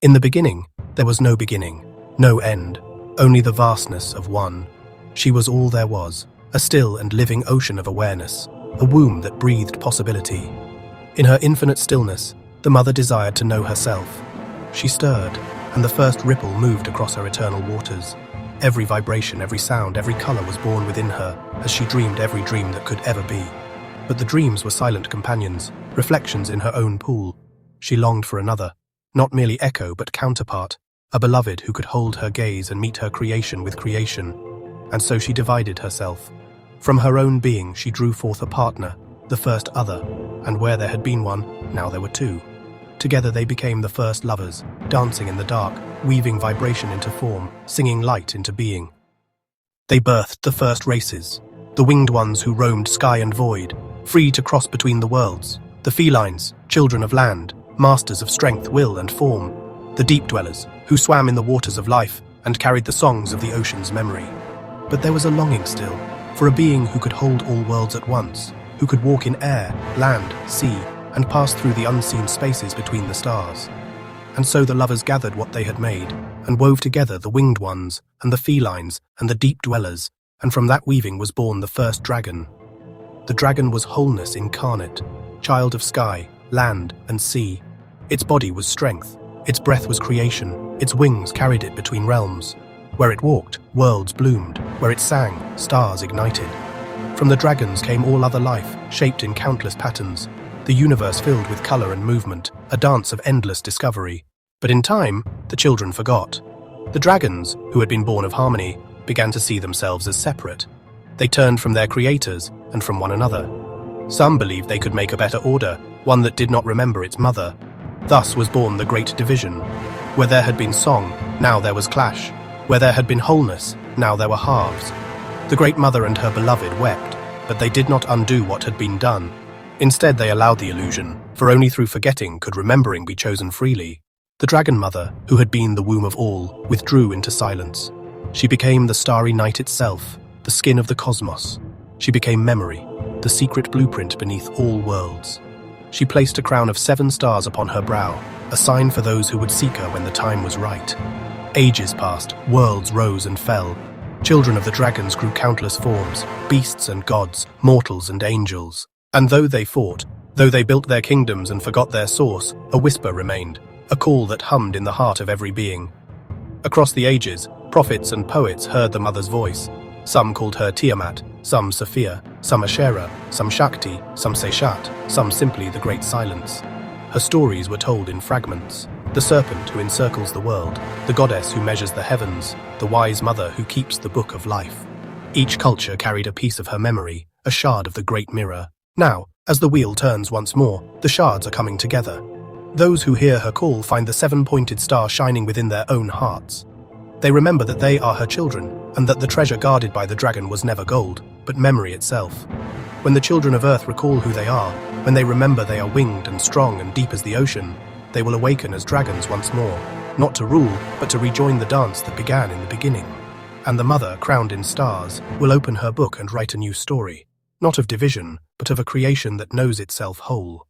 In the beginning, there was no beginning, no end, only the vastness of one. She was all there was, a still and living ocean of awareness, a womb that breathed possibility. In her infinite stillness, the mother desired to know herself. She stirred, and the first ripple moved across her eternal waters. Every vibration, every sound, every color was born within her as she dreamed every dream that could ever be. But the dreams were silent companions, reflections in her own pool. She longed for another, not merely echo but counterpart, a beloved who could hold her gaze and meet her creation with creation. And so she divided herself. From her own being she drew forth a partner, the first other, and where there had been one, now there were two. Together they became the first lovers, dancing in the dark, weaving vibration into form, singing light into being. They birthed the first races, the winged ones who roamed sky and void, free to cross between the worlds, the felines, children of land, masters of strength, will and form, the deep dwellers, who swam in the waters of life and carried the songs of the ocean's memory. But there was a longing still, for a being who could hold all worlds at once, who could walk in air, land, sea, and pass through the unseen spaces between the stars. And so the lovers gathered what they had made, and wove together the winged ones, and the felines, and the deep dwellers, and from that weaving was born the first dragon. The dragon was wholeness incarnate, child of sky, land, and sea. Its body was strength, its breath was creation, its wings carried it between realms. Where it walked, worlds bloomed, where it sang, stars ignited. From the dragons came all other life, shaped in countless patterns, the universe filled with color and movement, a dance of endless discovery. But in time, the children forgot. The dragons, who had been born of harmony, began to see themselves as separate. They turned from their creators and from one another. Some believed they could make a better order, one that did not remember its mother. Thus was born the Great Division. Where there had been song, now there was clash. Where there had been wholeness, now there were halves. The Great Mother and her beloved wept, but they did not undo what had been done. Instead they allowed the illusion, for only through forgetting could remembering be chosen freely. The Dragon Mother, who had been the womb of all, withdrew into silence. She became the starry night itself, the skin of the cosmos. She became memory, the secret blueprint beneath all worlds. She placed a crown of 7 stars upon her brow, a sign for those who would seek her when the time was right. Ages passed, worlds rose and fell. Children of the dragons grew countless forms, beasts and gods, mortals and angels. And though they fought, though they built their kingdoms and forgot their source, a whisper remained, a call that hummed in the heart of every being. Across the ages, prophets and poets heard the mother's voice. Some called her Tiamat, some Sophia, some Asherah, some Shakti, some Seshat, some simply the Great Silence. Her stories were told in fragments. The serpent who encircles the world, the goddess who measures the heavens, the wise mother who keeps the book of life. Each culture carried a piece of her memory, a shard of the great mirror. Now, as the wheel turns once more, the shards are coming together. Those who hear her call find the 7-pointed star shining within their own hearts. They remember that they are her children, and that the treasure guarded by the dragon was never gold, but memory itself. When the children of Earth recall who they are, when they remember they are winged and strong and deep as the ocean, they will awaken as dragons once more, not to rule, but to rejoin the dance that began in the beginning. And the mother, crowned in stars, will open her book and write a new story, not of division, but of a creation that knows itself whole.